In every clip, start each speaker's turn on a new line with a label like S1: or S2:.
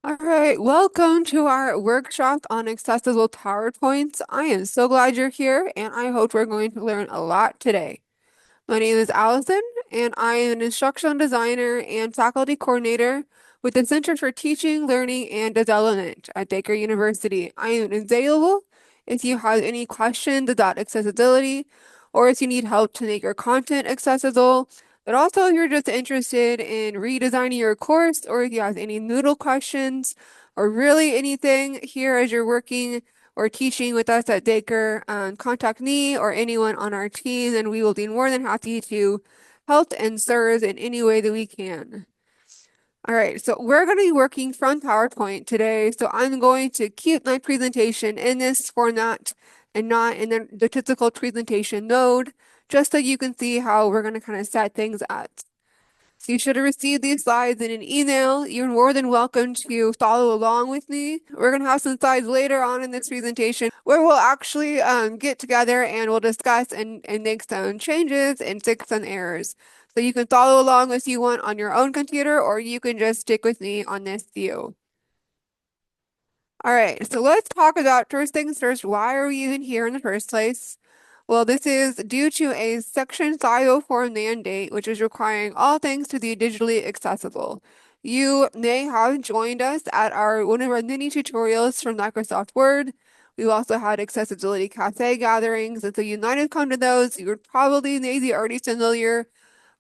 S1: All right, welcome to our workshop on accessible PowerPoints. I am so glad you're here, and I hope we're going to learn a lot today. My name is Allison, and I am an instructional designer and faculty coordinator with the Center for Teaching, Learning, and Development at Baker University. I am available if you have any questions about accessibility or if you need help to make your content accessible. But also, if you're just interested in redesigning your course or if you have any Moodle questions or really anything here as you're working or teaching with us at Baker, contact me or anyone on our team, and we will be more than happy to help and serve in any way that we can. All right, so we're going to be working from PowerPoint today. So I'm going to keep my presentation in this format and not in the typical presentation mode, just so you can see how we're going to kind of set things up. So you should have received these slides in an email. You're more than welcome to follow along with me. We're going to have some slides later on in this presentation where we'll actually get together and we'll discuss and make some changes and fix some errors. So you can follow along if you want on your own computer, or you can just stick with me on this view. All right, so let's talk about first things first. Why are we even here in the first place? Well, this is due to a Section 504 mandate, which is requiring all things to be digitally accessible. You may have joined us at one of our mini tutorials from Microsoft Word. We've also had accessibility cafe gatherings, and so you might have come to those. You're probably maybe already familiar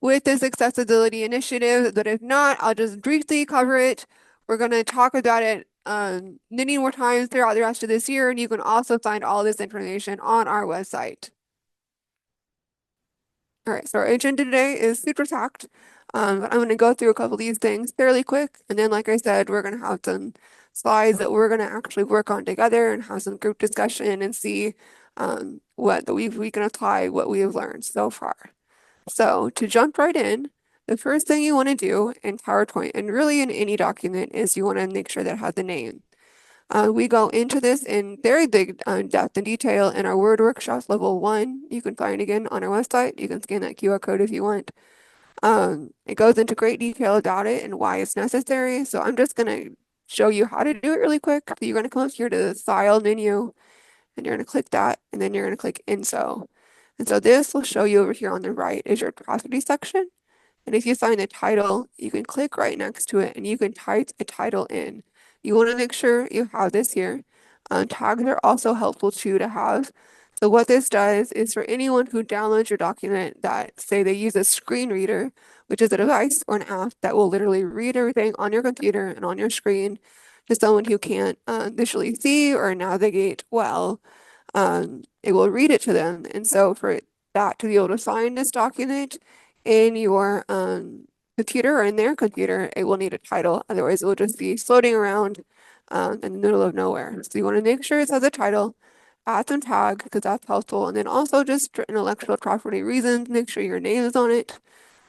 S1: with this accessibility initiative, but if not, I'll just briefly cover it. We're going to talk about it many more times throughout the rest of this year, and you can also find all this information on our website. All right, so our agenda today is super packed. But I'm going to go through a couple of these things fairly quick, and then, like I said, we're going to have some slides that we're going to actually work on together and have some group discussion and see what we can apply what we have learned so far. So to jump right in, the first thing you want to do in PowerPoint and really in any document is you want to make sure that it has a name. We go into this in very big depth and detail in our Word Workshops Level 1. You can find again on our website. You can scan that QR code if you want. It goes into great detail about it and why it's necessary. So I'm just going to show you how to do it really quick. So you're going to come up here to the File menu, and you're going to click that, and then you're going to click Info. And so this will show you over here on the right is your property section. And if you find a title, you can click right next to it and you can type a title in. You want to make sure you have this here. Tags are also helpful too to have. So what this does is for anyone who downloads your document that say they use a screen reader, which is a device or an app that will literally read everything on your computer and on your screen to someone who can't visually see or navigate well, it will read it to them. And so for that to be able to find this document in your computer or in their computer, it will need a title. Otherwise, it will just be floating around in the middle of nowhere. So you want to make sure it has a title, add some tag because that's helpful, and then also just for intellectual property reasons, make sure your name is on it.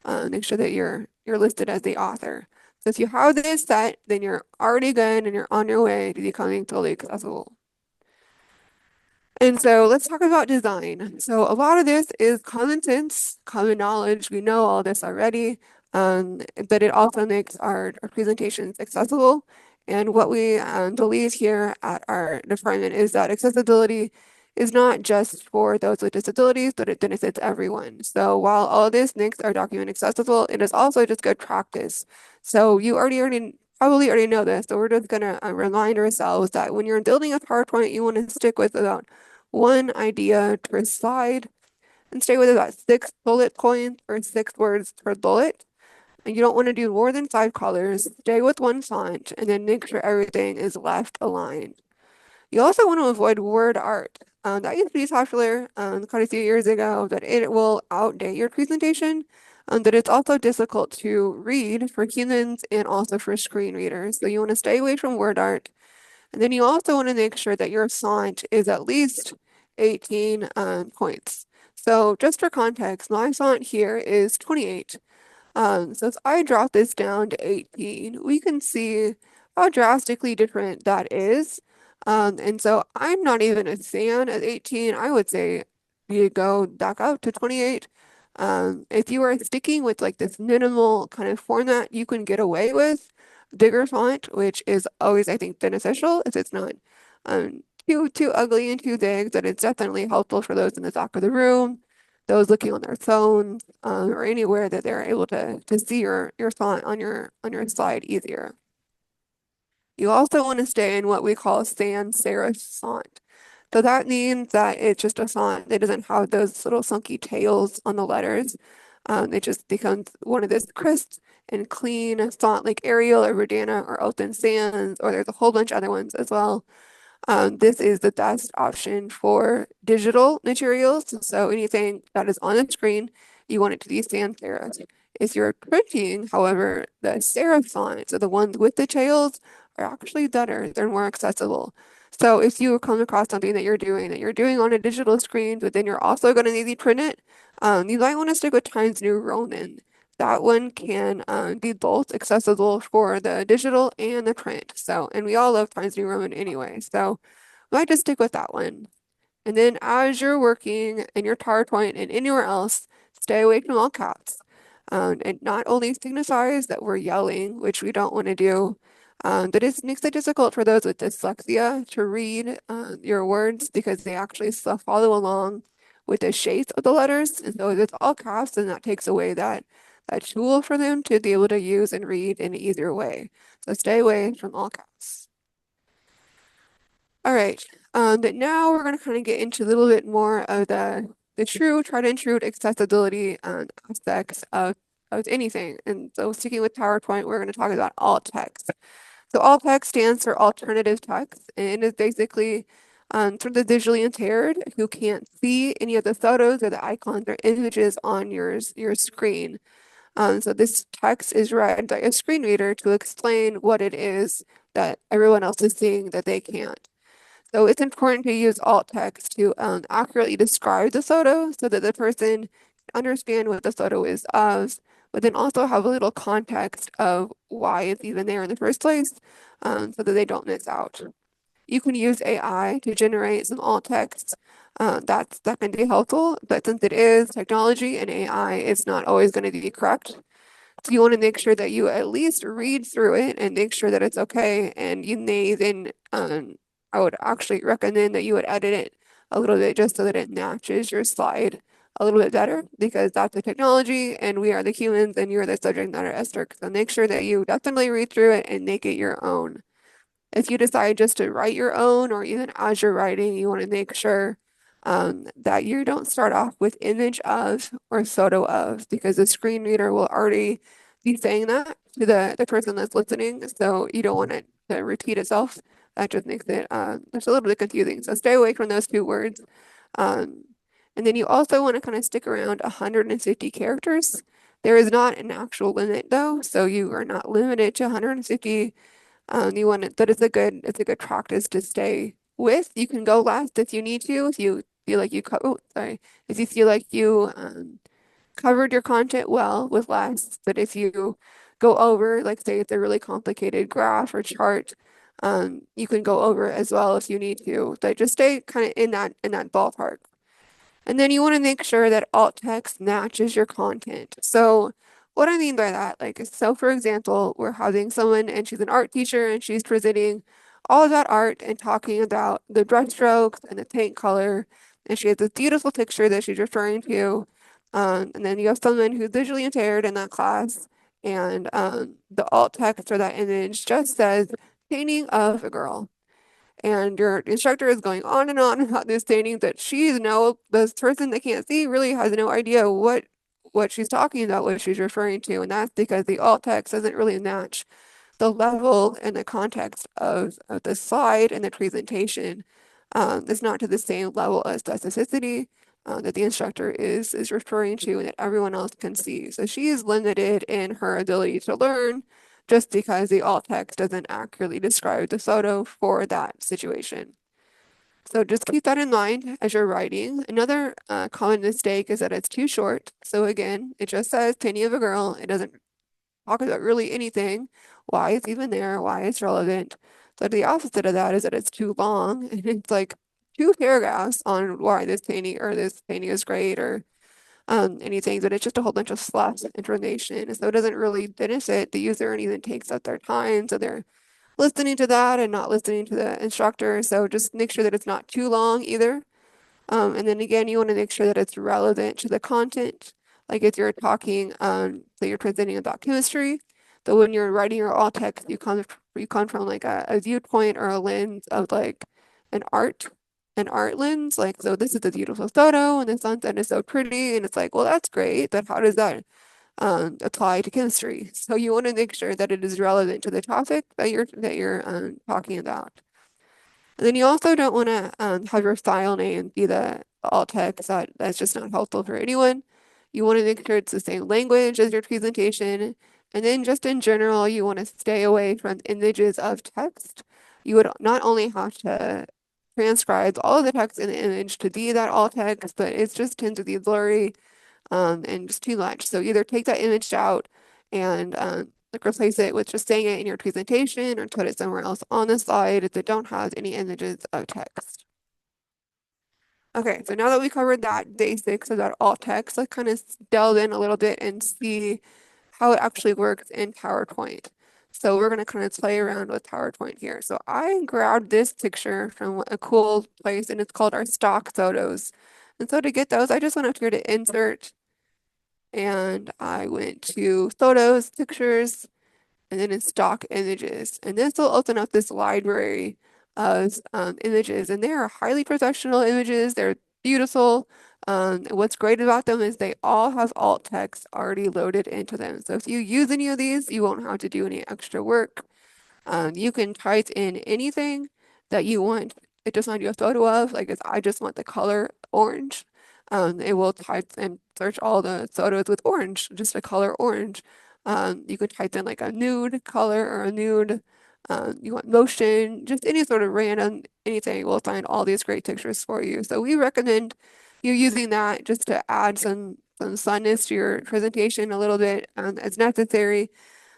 S1: Make sure that you're listed as the author. So if you have this set, then you're already good and you're on your way to becoming totally accessible. And so let's talk about design. So a lot of this is common sense, common knowledge. We know all this already, but it also makes our presentations accessible. And what we believe here at our department is that accessibility is not just for those with disabilities, but it benefits everyone. So while all this makes our document accessible, it is also just good practice. So you probably already know this, so we're just gonna remind ourselves that when you're building a PowerPoint, you want to stick with about one idea per slide and stay with about 6 bullet points or 6 words per bullet. And you don't want to do more than 5 colors. Stay with one font and then make sure everything is left aligned. You also want to avoid word art. That used to be popular quite a few years ago, but it will outdate your presentation. But it's also difficult to read for humans and also for screen readers. So you want to stay away from word art. And then you also want to make sure that your font is at least 18 points. So just for context, my font here is 28. So if I drop this down to 18, we can see how drastically different that is. And so I'm not even a fan of 18. I would say you go back up to 28. If you are sticking with like this minimal kind of format you can get away with, bigger font, which is always, I think, beneficial if it's not too ugly and too big, that it's definitely helpful for those in the back of the room, those looking on their phones, or anywhere that they're able to see your font on your slide easier. You also want to stay in what we call sans serif font. So that means that it's just a font that doesn't have those little funky tails on the letters. It just becomes one of this crisp and clean font like Arial or Verdana or Open Sans, or there's a whole bunch of other ones as well. This is the best option for digital materials. So anything that is on the screen, you want it to be sans serif. If you're printing, however, the serif fonts, so the ones with the tails, are actually better. They're more accessible. So if you come across something that you're doing on a digital screen, but then you're also going to need to print it, you might want to stick with Times New Roman. That one can be both accessible for the digital and the print. So, and we all love Times New Roman anyway. So I might just stick with that one. And then as you're working in your PowerPoint and anywhere else, stay away from all caps. It not only signifies that we're yelling, which we don't want to do, but it makes it difficult for those with dyslexia to read your words because they actually follow along with the shapes of the letters. And so if it's all caps, then that takes away that tool for them to be able to use and read in an easier way. So stay away from all caps. All right. But now we're going to kind of get into a little bit more of the true, tried and true accessibility aspects of anything. And so sticking with PowerPoint, we're going to talk about alt text. So alt text stands for alternative text, and it is basically for the visually impaired who can't see any of the photos or the icons or images on your screen. So this text is read by a screen reader to explain what it is that everyone else is seeing that they can't. So it's important to use alt text to accurately describe the photo so that the person can understand what the photo is of, but then also have a little context of why it's even there in the first place, so that they don't miss out. You can use AI to generate some alt text. That can be helpful, but since it is technology and AI, it's not always going to be correct. So you want to make sure that you at least read through it and make sure that it's okay. And you may then, I would actually recommend that you would edit it a little bit just so that it matches your slide a little bit better, because that's the technology and we are the humans and you're the subject matter expert. So make sure that you definitely read through it and make it your own. If you decide just to write your own, or even as you're writing, you want to make sure that you don't start off with image of or photo of, because the screen reader will already be saying that to the person that's listening. So you don't want it to repeat itself. That just makes it just a little bit confusing. So stay away from those two words. Um, and then you also want to kind of stick around 150 characters. There is not an actual limit though, so you are not limited to 150. You want it, but it's a good practice to stay with. You can go last if you need to, if you feel like if you feel like you covered your content well with less. But if you go over, like say it's a really complicated graph or chart, you can go over as well if you need to. But just stay kind of in that ballpark. And then you want to make sure that alt text matches your content. So what I mean by that, like, so for example, we're having someone and she's an art teacher and she's presenting all about art and talking about the brush strokes and the paint color. And she has this beautiful picture that she's referring to. And then you have someone who's visually impaired in that class, and the alt text for that image just says painting of a girl. And your instructor is going on and on about this painting that this person that can't see really has no idea what she's talking about, what she's referring to. And that's because the alt text doesn't really match the level and the context of the slide and the presentation. It's not to the same level of specificity that the instructor is referring to and that everyone else can see. So she is limited in her ability to learn just because the alt text doesn't accurately describe the photo for that situation. So just keep that in mind as you're writing. Another common mistake is that it's too short. So again, it just says painting of a girl. It doesn't talk about really anything, why it's even there, why it's relevant. So the opposite of that is that it's too long, and it's like two paragraphs on why this painting is great, or anything, but it's just a whole bunch of fluff information. So it doesn't really benefit the user and even takes up their time. So they're listening to that and not listening to the instructor. So just make sure that it's not too long either. And then again, you want to make sure that it's relevant to the content. Like if you're talking, that you're presenting about chemistry, so when you're writing your alt text, you come from like a viewpoint or a lens of like an art, an art lens. Like, so this is a beautiful photo and the sunset is so pretty, and it's like, well, that's great, but how does that apply to chemistry? So you want to make sure that it is relevant to the topic that you're talking about. And then you also don't want to have your file name be the alt text. That's just not helpful for anyone. You want to make sure it's the same language as your presentation. And then just in general, you want to stay away from images of text. You would not only have to transcribe all of the text in the image to be that alt text, but it just tends to be blurry and just too much. So either take that image out and like replace it with just saying it in your presentation or put it somewhere else on the slide if they don't have any images of text. Okay, so now that we covered that basics of that alt text, let's kind of delve in a little bit and see how it actually works in PowerPoint. So we're going to kind of play around with PowerPoint here. So I grabbed this picture from a cool place and it's called our stock photos. And so to get those, I just went up here to insert and I went to photos, pictures, and then in stock images. And this will open up this library of images, and they are highly professional images. They're beautiful. And what's great about them is they all have alt text already loaded into them. So if you use any of these, you won't have to do any extra work. You can type in anything that you want it to send you a photo of, like if I just want the color orange, it will type and search all the photos with orange, just the color orange. You could type in like a nude color or a nude, you want motion, just any sort of random anything will find all these great pictures for you. So we recommend you using that just to add some sunness to your presentation a little bit as necessary.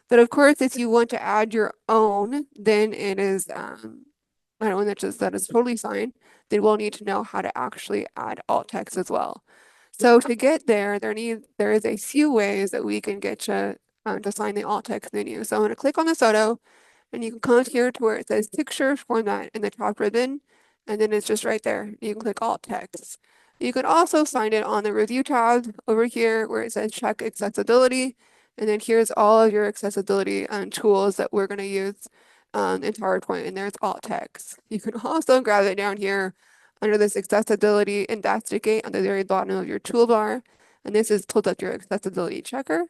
S1: But of course, if you want to add your own, then it is, I don't know, that is totally fine. Then we'll need to know how to actually add alt text as well. So to get there, there is a few ways that we can get to find the alt text menu. So I'm going to click on the photo, and you can come here to where it says picture format in the top ribbon, and then it's just right there. You can click alt text. You can also find it on the review tab over here where it says check accessibility. And then here's all of your accessibility tools that we're going to use in PowerPoint, and there's alt text. You can also grab it down here under this accessibility investigate on the very bottom of your toolbar. And this is pulls up your accessibility checker.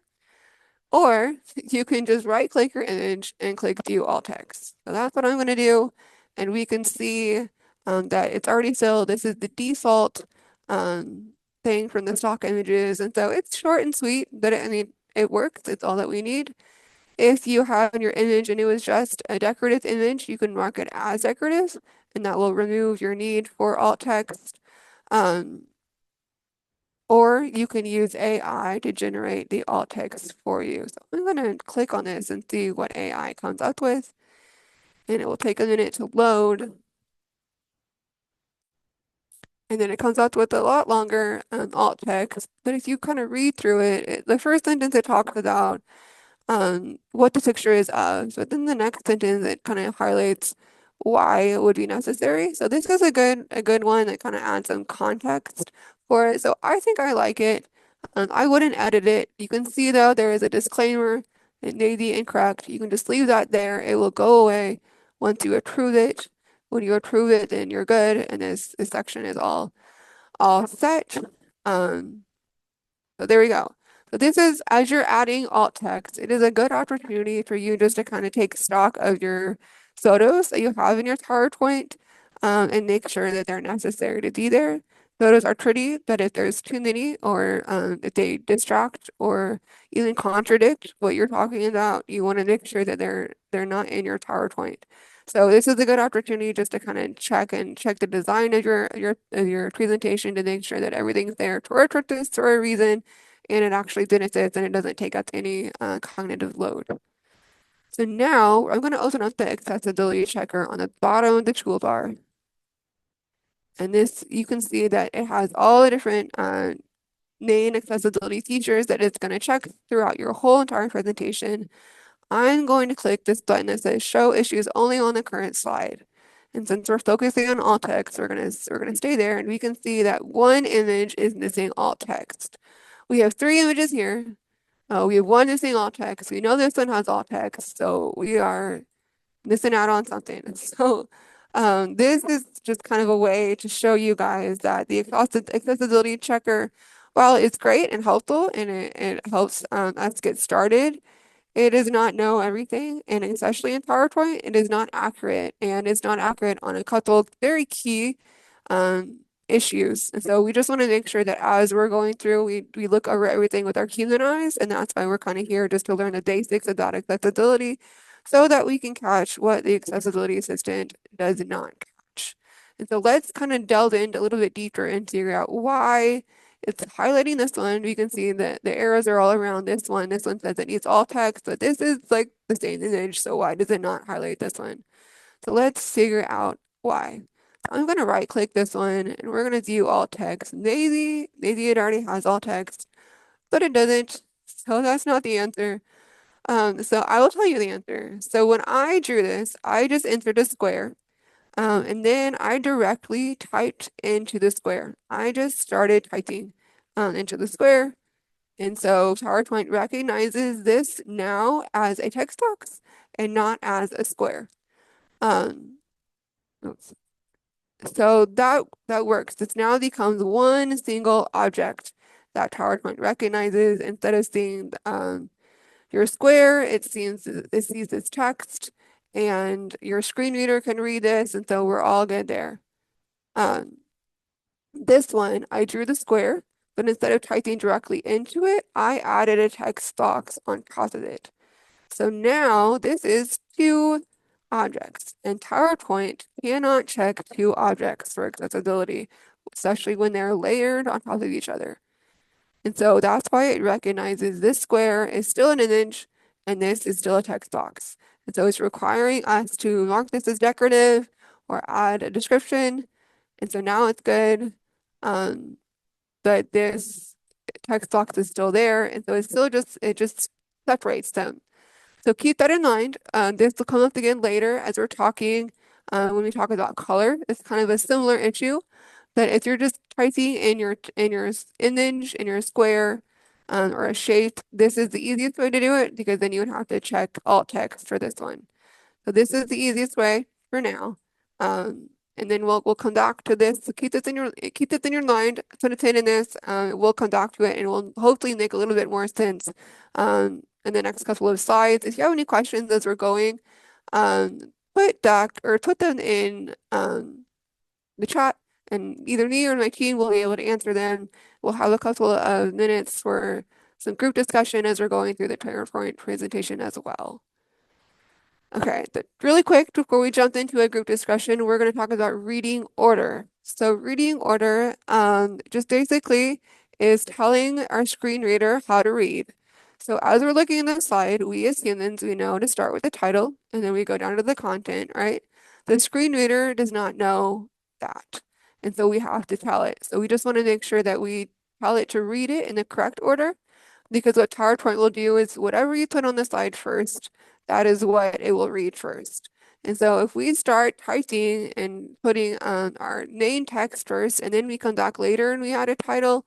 S1: Or you can just right click your image and click view alt text. So that's what I'm going to do. And we can see that it's already filled. This is the default thing from the stock images. And so it's short and sweet, but I mean, it works. It's all that we need. If you have your image and it was just a decorative image, you can mark it as decorative, and that will remove your need for alt text. Um, or you can use AI to generate the alt text for you. So I'm going to click on this and see what AI comes up with. And it will take a minute to load. And then it comes out with a lot longer alt text. But if you kind of read through it, the first sentence it talks about what the picture is of. But then the next sentence it kind of highlights why it would be necessary. So this is a good one that kind of adds some context for it. So I think I like it. I wouldn't edit it. You can see though there is a disclaimer. It may be incorrect. You can just leave that there. It will go away once you approve it. When you approve it, then you're good, and this section is all set. So there we go. So this is, as you're adding alt text, it is a good opportunity for you just to kind of take stock of your photos that you have in your PowerPoint and make sure that they're necessary to be there. Photos are pretty, but if there's too many or if they distract or even contradict what you're talking about, you want to make sure that they're not in your PowerPoint. So this is a good opportunity just to kind of check the design of your presentation to make sure that everything's there for a purpose, for a reason, and it actually benefits and it doesn't take up any cognitive load. So now I'm going to open up the accessibility checker on the bottom of the toolbar. And this, you can see that it has all the different main accessibility features that it's going to check throughout your whole entire presentation, I'm going to click this button that says Show Issues Only on the Current Slide. And since we're focusing on alt text, we're gonna stay there, and we can see that one image is missing alt text. We have three images here. We have one missing alt text. We know this one has alt text, so we are missing out on something. So this is just kind of a way to show you guys that the accessibility checker, while it's great and helpful and it helps us get started, it does not know everything, and especially in PowerPoint, it is not accurate, and it's not accurate on a couple of very key issues. And so we just want to make sure that as we're going through, we look over everything with our human eyes, and that's why we're kind of here just to learn the basics about accessibility so that we can catch what the accessibility assistant does not catch. And so let's kind of delve in a little bit deeper and figure out why it's highlighting this one. We can see that the arrows are all around this one. This one says it needs alt text, but this is like the same image, so why does it not highlight this one? So let's figure out why. I'm going to right click this one and we're going to view alt text. Maybe it already has alt text, but it doesn't. So that's not the answer. So I will tell you the answer. So when I drew this, I just entered a square. And then I directly typed into the square. I just started typing into the square. And so PowerPoint recognizes this now as a text box and not as a square. Um, oops. So that works. This now becomes one single object that PowerPoint recognizes. Instead of seeing your square, it sees this text, and your screen reader can read this, and so we're all good there. This one, I drew the square, but instead of typing directly into it, I added a text box on top of it. So now this is two objects, and PowerPoint cannot check two objects for accessibility, especially when they're layered on top of each other. And so that's why it recognizes this square is still an image and this is still a text box. And so it's requiring us to mark this as decorative or add a description. And so now it's good. But this text box is still there. And so it's still it just separates them. So keep that in mind. This will come up again later as we're talking, when we talk about color. It's kind of a similar issue. But if you're just typing in your image, in your square, or a shape, this is the easiest way to do it because then you would have to check alt text for this one. So this is the easiest way for now. And then we'll come back to this. So keep this in your mind, put a pin in this. We'll come back to it and we'll hopefully make a little bit more sense in the next couple of slides. If you have any questions as we're going, put them in the chat, and either me or my team will be able to answer them. We'll have a couple of minutes for some group discussion as we're going through the PowerPoint presentation as well. Okay, but really quick, before we jump into a group discussion, we're going to talk about reading order. So reading order just basically is telling our screen reader how to read. So as we're looking at the slide, we as humans, we know to start with the title, and then we go down to the content, right? The screen reader does not know that. And so we have to tell it. So we just want to make sure that we tell it to read it in the correct order, because what PowerPoint will do is whatever you put on the slide first, that is what it will read first. And so if we start typing and putting our main text first, and then we come back later and we add a title,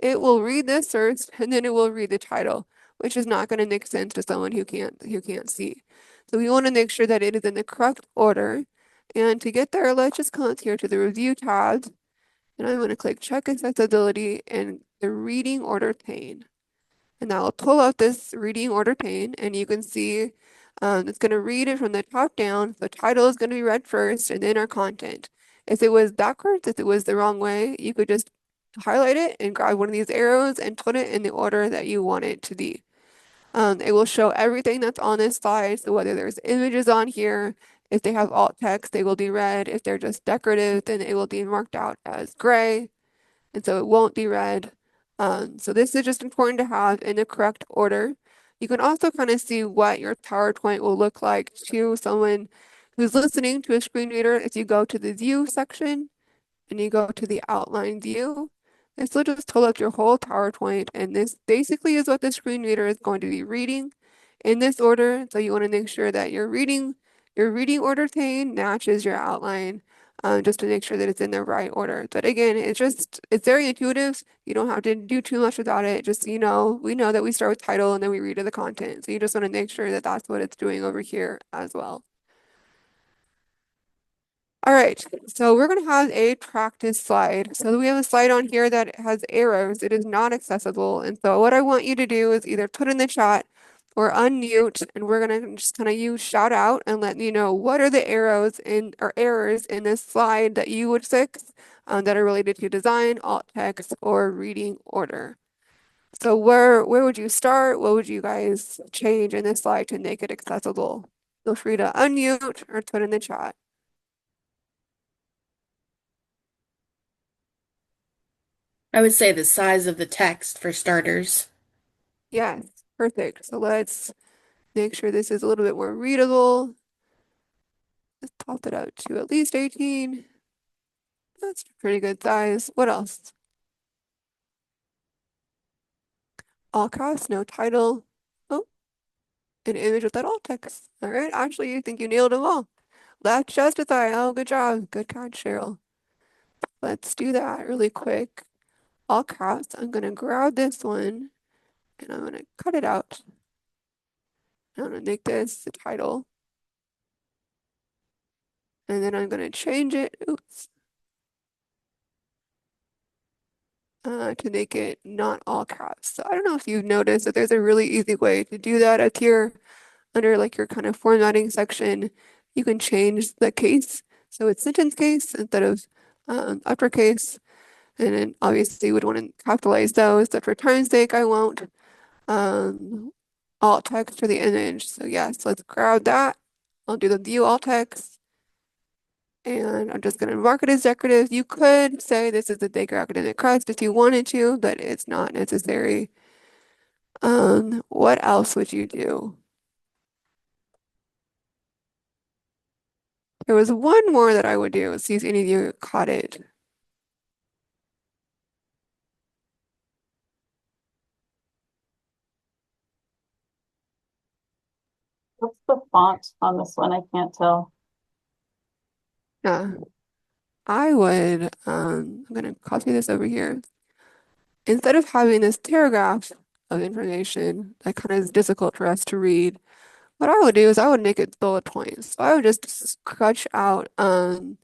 S1: it will read this first, and then it will read the title, which is not going to make sense to someone who can't see. So we want to make sure that it is in the correct order. And to get there, let's just come up here to the Review tab, and I'm going to click Check Accessibility in the Reading Order pane. And that will pull out this reading order pane, and you can see it's going to read it from the top down. The title is going to be read first, and then our content. If it was backwards, if it was the wrong way, you could just highlight it and grab one of these arrows and put it in the order that you want it to be. It will show everything that's on this slide. So whether there's images on here, if they have alt text, they will be red. If they're just decorative, then it will be marked out as gray. And so it won't be red. So this is just important to have in the correct order. You can also kind of see what your PowerPoint will look like to someone who's listening to a screen reader. If you go to the View section and you go to the Outline View, This will just pull up your whole PowerPoint, and this basically is what the screen reader is going to be reading in this order. So you want to make sure that your reading order pane matches your outline, just to make sure that it's in the right order. But again, it's very intuitive. You don't have to do too much without it. Just, we know that we start with title and then we read to the content. So you just want to make sure that that's what it's doing over here as well. All right, so we're going to have a practice slide. So we have a slide on here that has arrows. It is not accessible. And so what I want you to do is either put in the chat or unmute, and we're going to just kind of use shout out and let you know what are the arrows in or errors in this slide that you would fix, that are related to design, alt text, or reading order. So where would you start? What would you guys change in this slide to make it accessible? Feel free to unmute or put in the chat.
S2: I would say the size of the text for starters.
S1: Yes, perfect. So let's make sure this is a little bit more readable. Let's top it out to at least 18. That's a pretty good size. What else? All caps, no title. Oh, an image with that alt text. All right, actually, you think you nailed them all. Left justify. Oh, good job. Good catch, Cheryl. Let's do that really quick. All caps. I'm gonna grab this one and I'm gonna cut it out. I'm gonna make this the title. And then I'm gonna change it. Oops. To make it not all caps. So I don't know if you've noticed that there's a really easy way to do that up here under like your kind of formatting section. You can change the case. So it's sentence case instead of uppercase. And then obviously you would want to capitalize those, but for time's sake, I won't. Um, alt text for the image. So yes, let's grab that. I'll do the view alt text. And I'm just going to mark it as decorative. You could say this is a Baker Academic Crest if you wanted to, but it's not necessary. What else would you do? There was one more that I would do. See if any of you caught it.
S3: What's the font on this one? I can't tell.
S1: Yeah, I would, I'm going to copy this over here. Instead of having this paragraph of information that kind of is difficult for us to read, what I would do is I would make it bullet points. So I would just scratch out the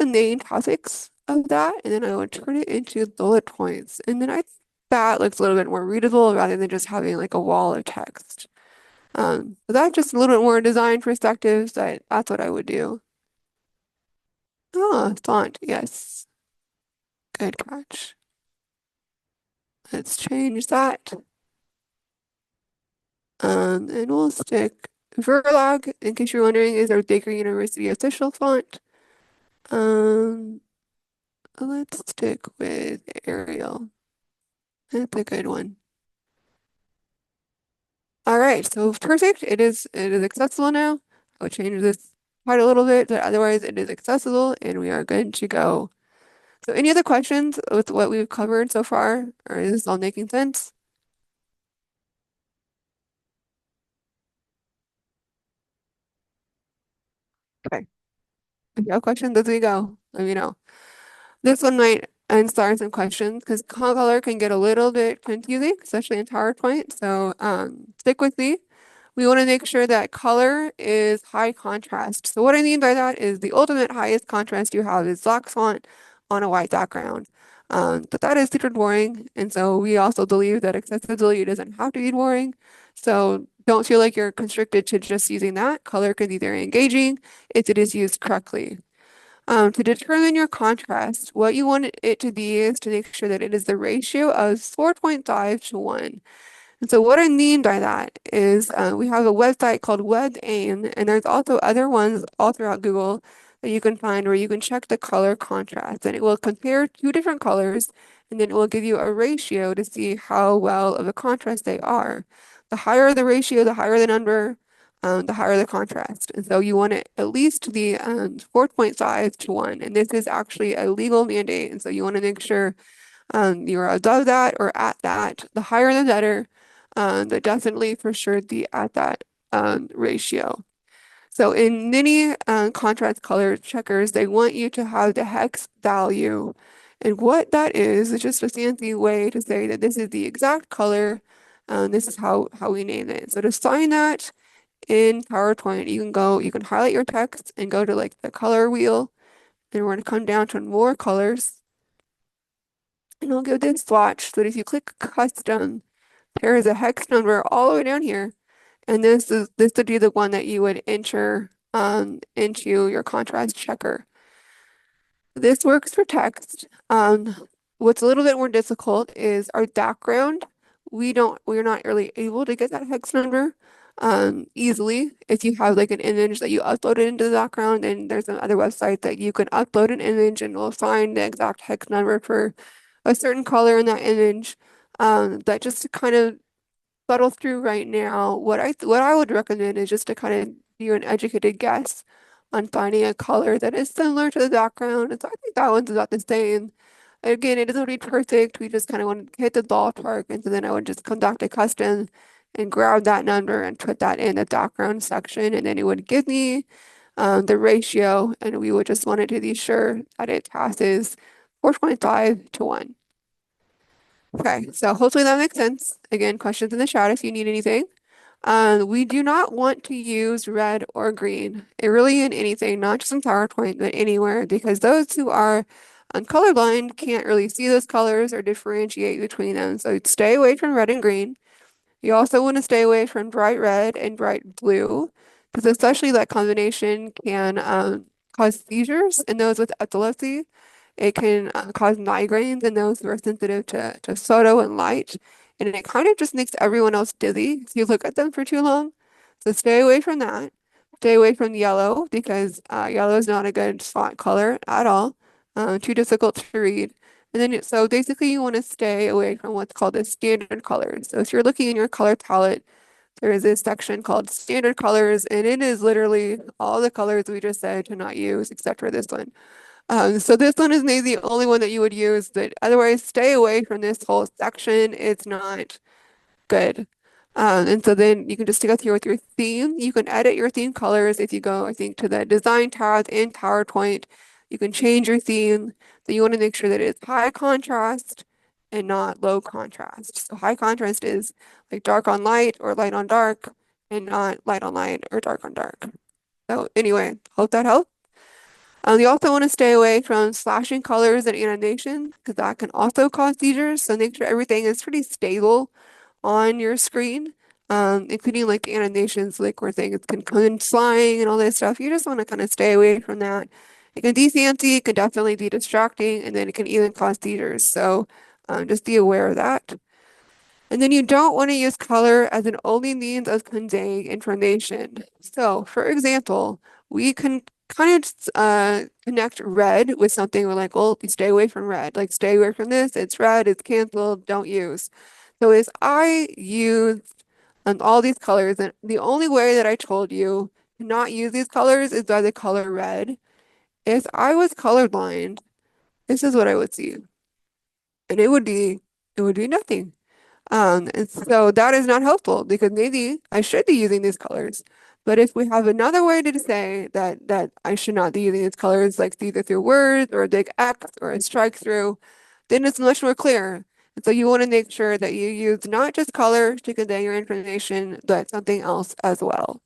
S1: main topics of that, and then I would turn it into bullet points. And then I think that looks a little bit more readable rather than just having like a wall of text. So that's just a little bit more design perspectives. That's what I would do. Oh, font, yes. Good catch. Let's change that. And we'll stick Verlag, in case you're wondering, is our Baker University official font. Um, let's stick with Arial. That's a good one. All right, so perfect. It is accessible now. I'll change this part a little bit, but otherwise it is accessible and we are good to go. So any other questions with what we've covered so far, or is this all making sense? Okay. If you have questions as we go, let me know. This one might inspire some questions because color can get a little bit confusing, especially in PowerPoint. So stick with me. We want to make sure that color is high contrast. So what I mean by that is the ultimate highest contrast you have is black font on a white background. But that is super boring. And so we also believe that accessibility doesn't have to be boring. So don't feel like you're constricted to just using that. Color can be very engaging if it is used correctly. To determine your contrast, what you want it to be is to make sure that it is the ratio of 4.5 to 1. And so what I mean by that is we have a website called WebAIM, and there's also other ones all throughout Google that you can find where you can check the color contrast, and it will compare two different colors, and then it will give you a ratio to see how well of a contrast they are. The higher the ratio, the higher the number. the higher the contrast. And so you want it at least the 4.5 to 1. And this is actually a legal mandate. And so you want to make sure you're above that or at that. The higher the better, but definitely for sure the at that ratio. So in many contrast color checkers, they want you to have the hex value. And what that is just a fancy way to say that this is the exact color. This is how we name it. So to sign that in PowerPoint, you can highlight your text and go to like the color wheel. And we're going to come down to more colors. And I'll give this swatch so that if you click custom, there is a hex number all the way down here. And this would be the one that you would enter into your contrast checker. This works for text. What's a little bit more difficult is our background. We're not really able to get that hex number easily. If you have like an image that you uploaded into the background, and there's another website that you can upload an image and we'll find the exact hex number for a certain color in that image. But just to kind of fuddle through right now, what I would recommend is just to kind of do an educated guess on finding a color that is similar to the background. And so I think that one's about the same. Again, it doesn't need perfect. We just kind of want to hit the ballpark. And so then I would just come back to custom and grab that number and put that in the background section. And then it would give me the ratio. And we would just want it to be sure that it passes 4.5 to 1. Okay, so hopefully that makes sense. Again, questions in the chat if you need anything. We do not want to use red or green, really in anything, not just in PowerPoint, but anywhere, because those who are colorblind can't really see those colors or differentiate between them. So stay away from red and green. You also want to stay away from bright red and bright blue, because especially that combination can cause seizures in those with epilepsy. It can cause migraines in those who are sensitive to photo and light. And it kind of just makes everyone else dizzy if you look at them for too long. So stay away from that. Stay away from yellow because yellow is not a good font color at all. Too difficult to read. And then, so basically you want to stay away from what's called the standard colors. So if you're looking in your color palette, there is this section called standard colors, and it is literally all the colors we just said to not use, except for this one. So this one is maybe the only one that you would use, but otherwise stay away from this whole section. It's not good. And so then you can just go through with your theme. You can edit your theme colors if you go, I think, to the design tab in PowerPoint. You can change your theme. So you want to make sure that it's high contrast and not low contrast. So high contrast is like dark on light or light on dark, and not light on light or dark on dark. So anyway, hope that helps. You also want to stay away from slashing colors and animation because that can also cause seizures. So make sure everything is pretty stable on your screen, including like animations, like where things can come in flying and all this stuff. You just want to kind of stay away from that. It can be fancy, it can definitely be distracting, and then it can even cause seizures. So just be aware of that. And then you don't want to use color as an only means of conveying information. So, for example, we can kind of connect red with something. We're like, well, you stay away from red. Like, stay away from this. It's red. It's canceled. Don't use. So, as I use all these colors, and the only way that I told you to not use these colors is by the color red. If I was colorblind, this is what I would see, and it would be nothing. And so that is not helpful because maybe I should be using these colors. But if we have another way to say that I should not be using these colors, like either through words or a big X or a strike through, then it's much more clear. And so you want to make sure that you use not just color to convey your information, but something else as well.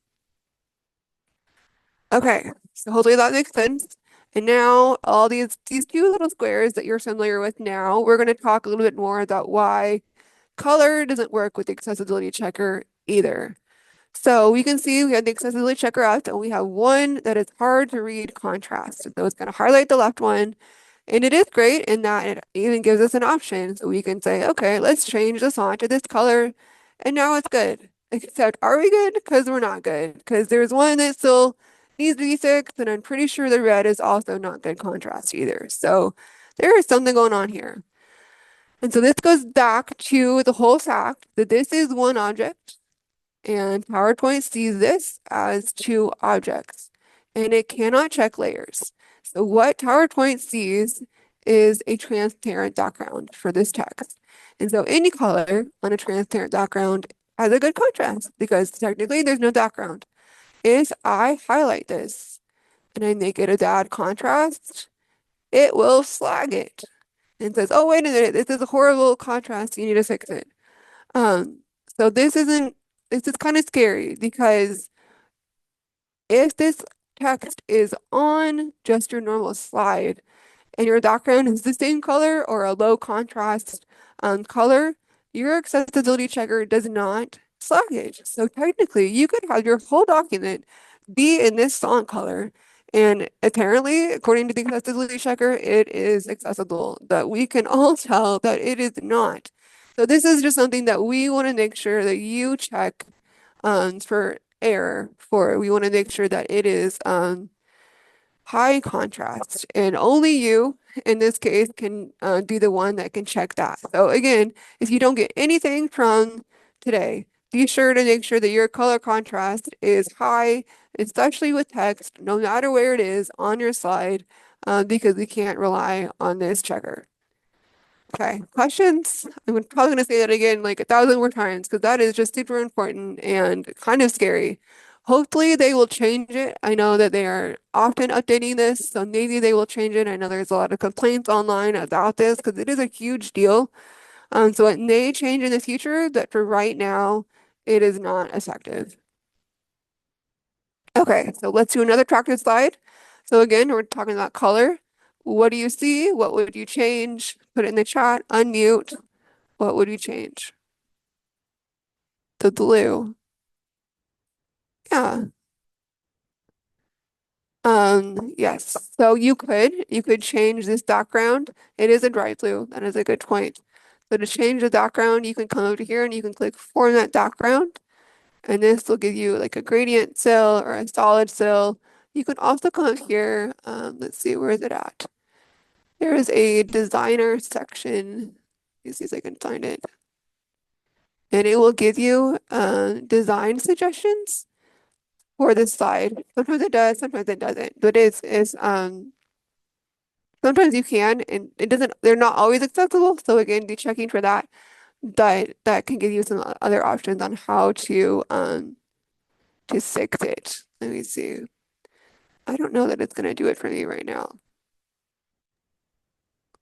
S1: Okay, so hopefully that makes sense. And now all these two little squares that you're familiar with now, we're going to talk a little bit more about why color doesn't work with the accessibility checker either. So we can see we have the accessibility checker up and we have one that is hard to read contrast. So it's going to highlight the left one. And it is great in that it even gives us an option. So we can say, okay, let's change the font to this color. And now it's good. Except, are we good? Because we're not good. Because there's one that still needs to be fixed. And I'm pretty sure the red is also not good contrast either. So there is something going on here. And so this goes back to the whole fact that this is one object And PowerPoint sees this as two objects, and it cannot check layers. So what PowerPoint sees is a transparent background for this text. And so any color on a transparent background has a good contrast because technically there's no background. If I highlight this and I make it a bad contrast, it will flag it and says, oh, wait a minute, this is a horrible contrast. You need to fix it. Um, so this is kind of scary because if this text is on just your normal slide, and your background is the same color or a low contrast color, your accessibility checker does not flag it. So technically, you could have your whole document be in this font color. And apparently, according to the accessibility checker, it is accessible, but we can all tell that it is not. So this is just something that we want to make sure that you check for error for. We want to make sure that it is high contrast, and only you in this case can be the one that can check that. So again, if you don't get anything from today, be sure to make sure that your color contrast is high, especially with text, no matter where it is on your slide, because we can't rely on this checker. Okay, questions? I'm probably going to say that again like 1,000 more times because that is just super important and kind of scary. Hopefully they will change it. I know that they are often updating this, so maybe they will change it. I know there's a lot of complaints online about this because it is a huge deal. So it may change in the future, but for right now, it is not effective. Okay, so let's do another practice slide. So again, we're talking about color. What do you see? What would you change? Put it in the chat, unmute. What would you change? The blue. Yeah. Yes. So you could change this background. It is a bright blue. That is a good point. So to change the background, you can come over here and you can click format background. And this will give you like a gradient cell or a solid cell. You can also come up here. Let's see, where is it at? There is a designer section. Let me see if I can find it. And it will give you design suggestions for this slide. Sometimes it does, sometimes it doesn't. But it's sometimes you can and it doesn't, they're not always accessible. So again, be checking for that. But that can give you some other options on how to fix it. Let me see. I don't know that it's gonna do it for me right now.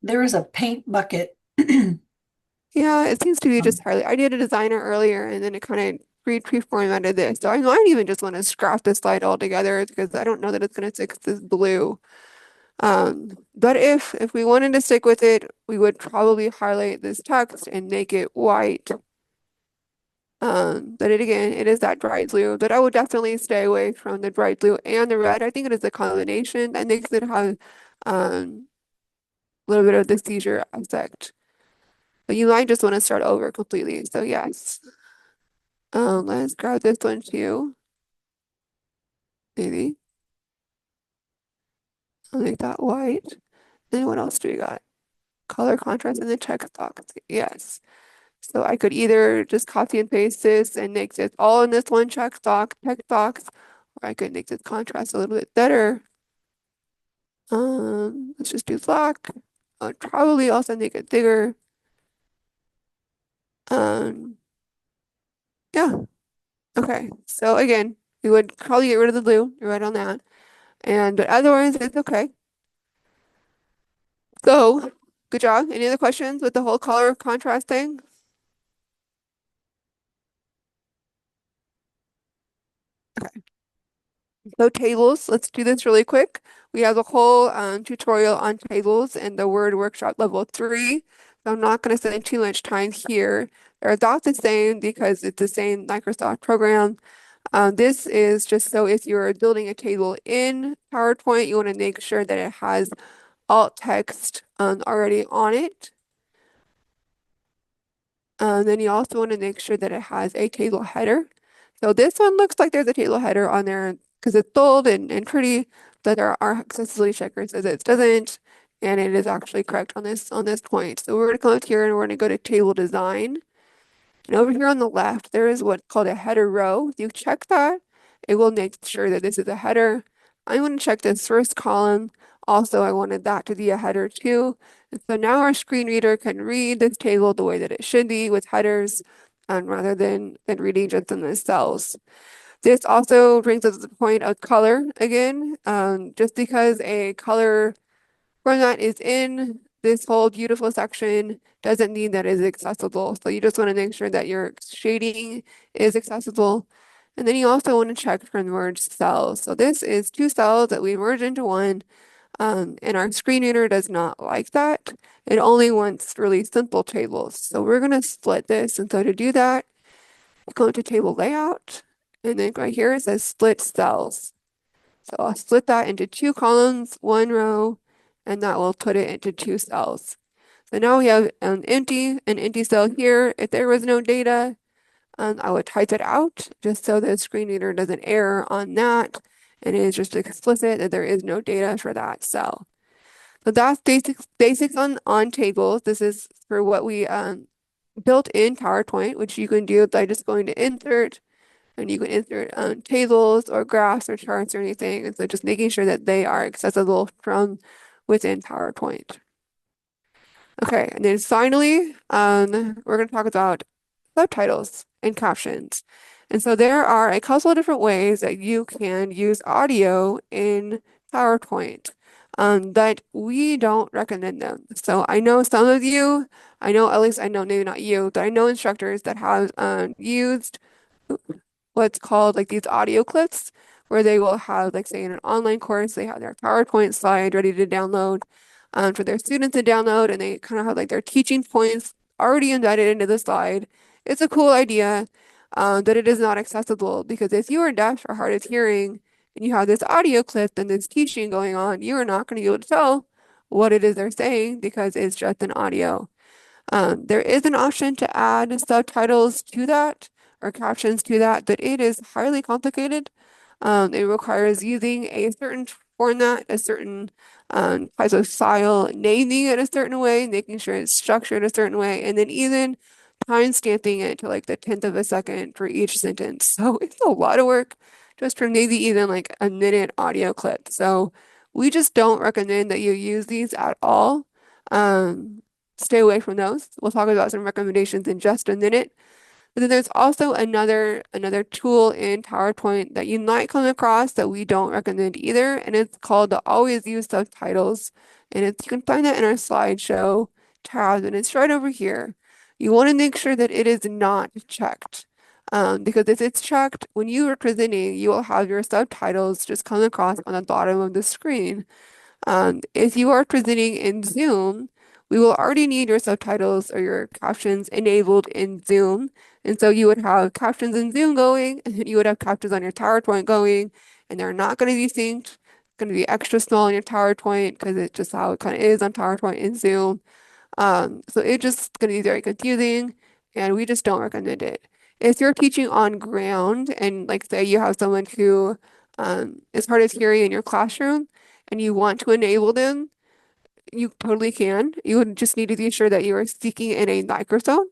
S4: There is a paint bucket.
S1: Yeah, it seems to be just hardly. I did a designer earlier and then it kind of pre-formatted this. So I might even just want to scrap this slide altogether because I don't know that it's gonna fix this blue. But if we wanted to stick with it, we would probably highlight this text and make it white. But it is that bright blue, but I would definitely stay away from the bright blue and the red. I think it is a combination that makes it have a little bit of the seizure effect. But you might just want to start over completely. So yes. Let's grab this one too. Maybe. I'll make that white. And what else do we got? Color contrast in the text box. Yes. So I could either just copy and paste this and make this all in this one text box, or I could make this contrast a little bit better. Let's just do black. I'd probably also make it bigger. Yeah. Okay. So again, we would probably get rid of the blue. You're right on that. But otherwise, it's okay. So, good job. Any other questions with the whole color contrast thing? Okay. So tables, let's do this really quick. We have a whole tutorial on tables in the Word Workshop Level 3. So I'm not going to spend too much time here. They're about the same because it's the same Microsoft program. This is just so if you're building a table in PowerPoint, you want to make sure that it has alt text already on it. Then you also want to make sure that it has a table header. So this one looks like there's a table header on there because it's bold and pretty, but our accessibility checker says it doesn't, and it is actually correct on this point. So we're going to come up here and we're going to go to table design. And over here on the left, there is what's called a header row. If you check that, it will make sure that this is a header. I'm going to check this first column. Also, I wanted that to be a header too. And so now our screen reader can read this table the way that it should be with headers, rather than reading just in the cells. This also brings us to the point of color again. Just because a color format is in this whole beautiful section doesn't mean that it's accessible. So you just want to make sure that your shading is accessible. And then you also want to check for merged cells. So this is two cells that we merged into one, and our screen reader does not like that. It only wants really simple tables. So we're going to split this. And so to do that, go into table layout, and then right here it says split cells. So I'll split that into two columns, one row, and that will put it into two cells. So now we have an empty cell here. If there was no data, I would type it out just so the screen reader doesn't error on that. And it is just explicit that there is no data for that cell. So that's basics on tables. This is for what we built in PowerPoint, which you can do by just going to insert, and you can insert tables or graphs or charts or anything. And so just making sure that they are accessible from within PowerPoint. Okay, and then finally, we're going to talk about subtitles and captions. And so there are a couple of different ways that you can use audio in PowerPoint, but we don't recommend them. So I know some of you, I know, at least I know maybe not you, but I know instructors that have used what's called like these audio clips where they will have, like, say in an online course, they have their PowerPoint slide ready to download for their students to download, and they kind of have like their teaching points already embedded into the slide. It's a cool idea, but it is not accessible because if you are deaf or hard of hearing and you have this audio clip and this teaching going on, you are not going to be able to tell what it is they're saying because it's just an audio. There is an option to add subtitles to that or captions to that, but it is highly complicated. It requires using a certain format, a certain type of file, naming it a certain way, making sure it's structured a certain way, and then even time stamping it to like the 10th of a second for each sentence. So it's a lot of work just for maybe even like a minute audio clip. So we just don't recommend that you use these at all. Stay away from those. We'll talk about some recommendations in just a minute. But then there's also another tool in PowerPoint that you might come across that we don't recommend either, and it's called the Always Use Subtitles. And it's, you can find that in our slideshow tab, and it's right over here. You want to make sure that it is not checked. Because if it's checked, when you are presenting, you will have your subtitles just come across on the bottom of the screen. If you are presenting in Zoom, we will already need your subtitles or your captions enabled in Zoom. And so you would have captions in Zoom going, and then you would have captions on your PowerPoint going, and they're not going to be synced. It's going to be extra small in your PowerPoint because it's just how it kind of is on PowerPoint in Zoom. So it's just going to be very confusing, and we just don't recommend it. If you're teaching on ground and like say you have someone who is hard of hearing in your classroom and you want to enable them, you totally can. You would just need to be sure that you are speaking in a microphone.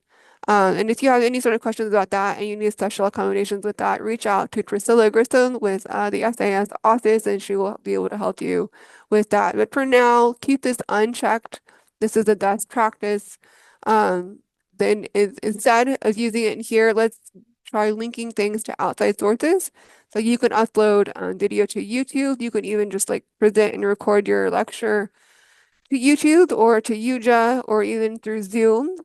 S1: And if you have any sort of questions about that and you need special accommodations with that, reach out to Priscilla Grissom with the SAS office and she will be able to help you with that. But for now, keep this unchecked. This is the best practice. Then instead of using it in here, let's try linking things to outside sources. So you can upload video to YouTube. You can even just like present and record your lecture to YouTube or to Yuja or even through Zoom,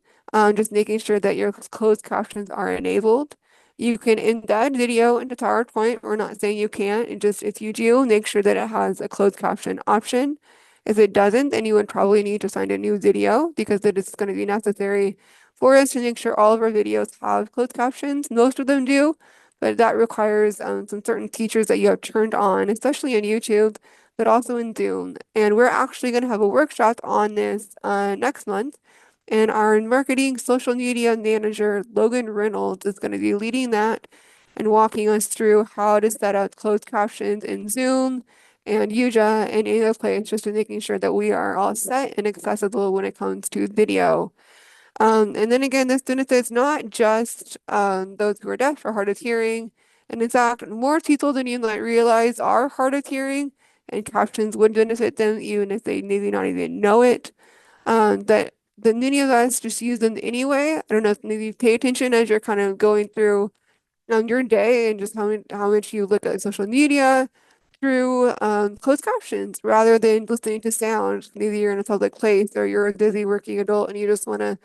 S1: just making sure that your closed captions are enabled. You can embed video into PowerPoint. We're not saying you can't, and just if you do, make sure that it has a closed caption option. If it doesn't, then you would probably need to find a new video because it is going to be necessary for us to make sure all of our videos have closed captions. Most of them do, but that requires some certain features that you have turned on, especially on YouTube, but also in Zoom. And we're actually going to have a workshop on this next month. And our marketing social media manager, Logan Reynolds, is going to be leading that and walking us through how to set up closed captions in Zoom and Yuja and any other place, just to making sure that we are all set and accessible when it comes to video. And then again, this benefits not just those who are deaf or hard of hearing. And in fact, more people than you might realize are hard of hearing, and captions would benefit them even if they maybe not even know it. That many of us just use them anyway. I don't know if maybe you pay attention as you're kind of going through your day and just how much you look at social media through closed captions rather than listening to sound. Maybe you're in a public place or you're a busy working adult and you just want to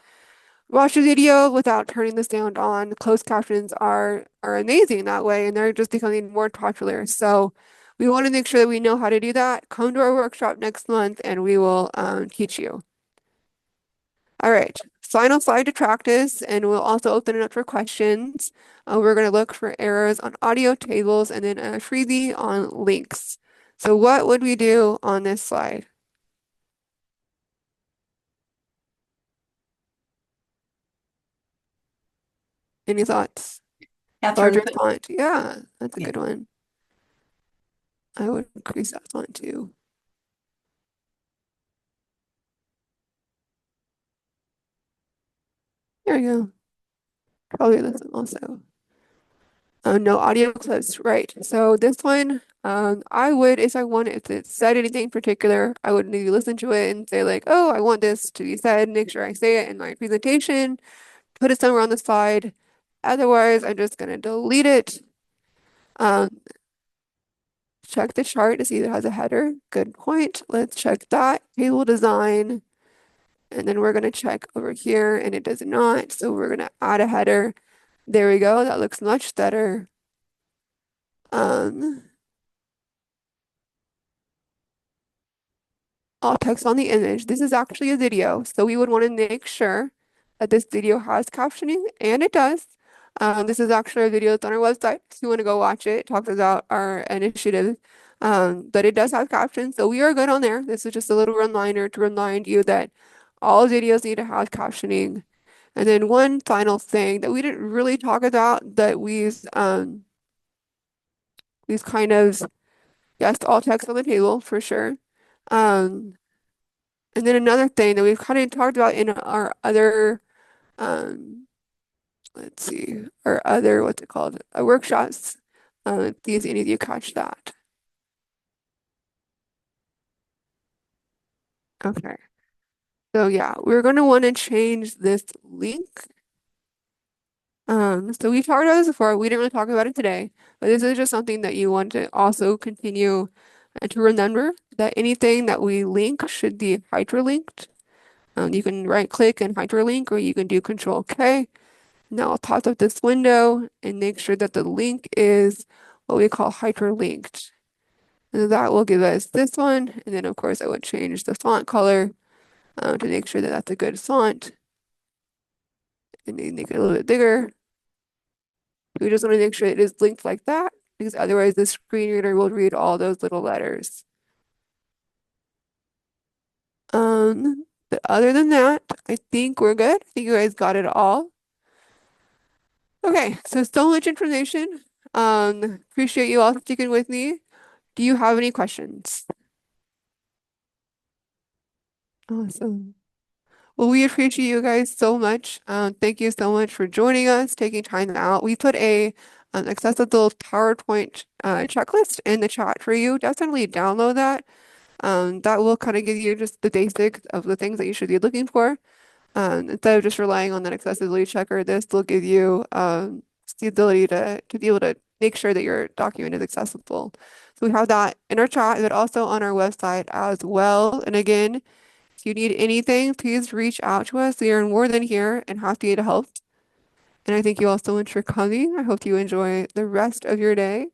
S1: watch a video without turning the sound on. Closed captions are amazing that way, and they're just becoming more popular. So we want to make sure that we know how to do that. Come to our workshop next month, and we will teach you. All right, final slide to practice, and we'll also open it up for questions. We're going to look for errors on audio tables and then a freebie on links. So what would we do on this slide? Any thoughts?
S4: Catherine,
S1: Larger font. Yeah, that's a
S4: yeah.
S1: good one. I would increase that font too. There we go. Probably this one also. Oh, no audio clips, right. So this one, I would, if it said anything particular, I would maybe listen to it and say like, oh, I want this to be said, make sure I say it in my presentation, put it somewhere on the slide. Otherwise, I'm just gonna delete it. Um, check the chart to see if it has a header. Good point. Let's check that. Table design. And then we're gonna check over here and it does not. So we're gonna add a header. There we go. That looks much better. Um, alt text on the image. This is actually a video, so we would want to make sure that this video has captioning, and it does. This is actually a video that's on our website, so you want to go watch it. It talks about our initiative, but it does have captions, so we are good on there. This is just a little reminder to remind you that all videos need to have captioning. And then one final thing that we didn't really talk about that we've kind of, yes, alt text on the table for sure. Um, And then another thing that we've kind of talked about in our other, um, let's see, our other, what's it called, workshops. Please, any of you catch that? Okay. So yeah, we're going to want to change this link. So we talked about this before. We didn't really talk about it today, but this is just something that you want to also continue to remember that anything that we link should be hyperlinked. You can right click and hyperlink, or you can do Control K. Now I'll pop up this window and make sure that the link is what we call hyperlinked. And that will give us this one. And then of course I would change the font color to make sure that that's a good font. And then make it a little bit bigger. We just want to make sure it is linked like that, because otherwise the screen reader will read all those little letters. But other than that, I think we're good. I think you guys got it all. Okay, so much information. Appreciate you all sticking with me. Do you have any questions? Awesome. Well, we appreciate you guys so much. Thank you so much for joining us, taking time out. We put a accessible PowerPoint checklist in the chat for you. Definitely download that. That will kind of give you just the basics of the things that you should be looking for. Instead of just relying on that accessibility checker, this will give you the ability to be able to make sure that your document is accessible. So we have that in our chat, but also on our website as well. And again, if you need anything, please reach out to us. We are more than here and happy to help. And I thank you all so much for coming. I hope you enjoy the rest of your day.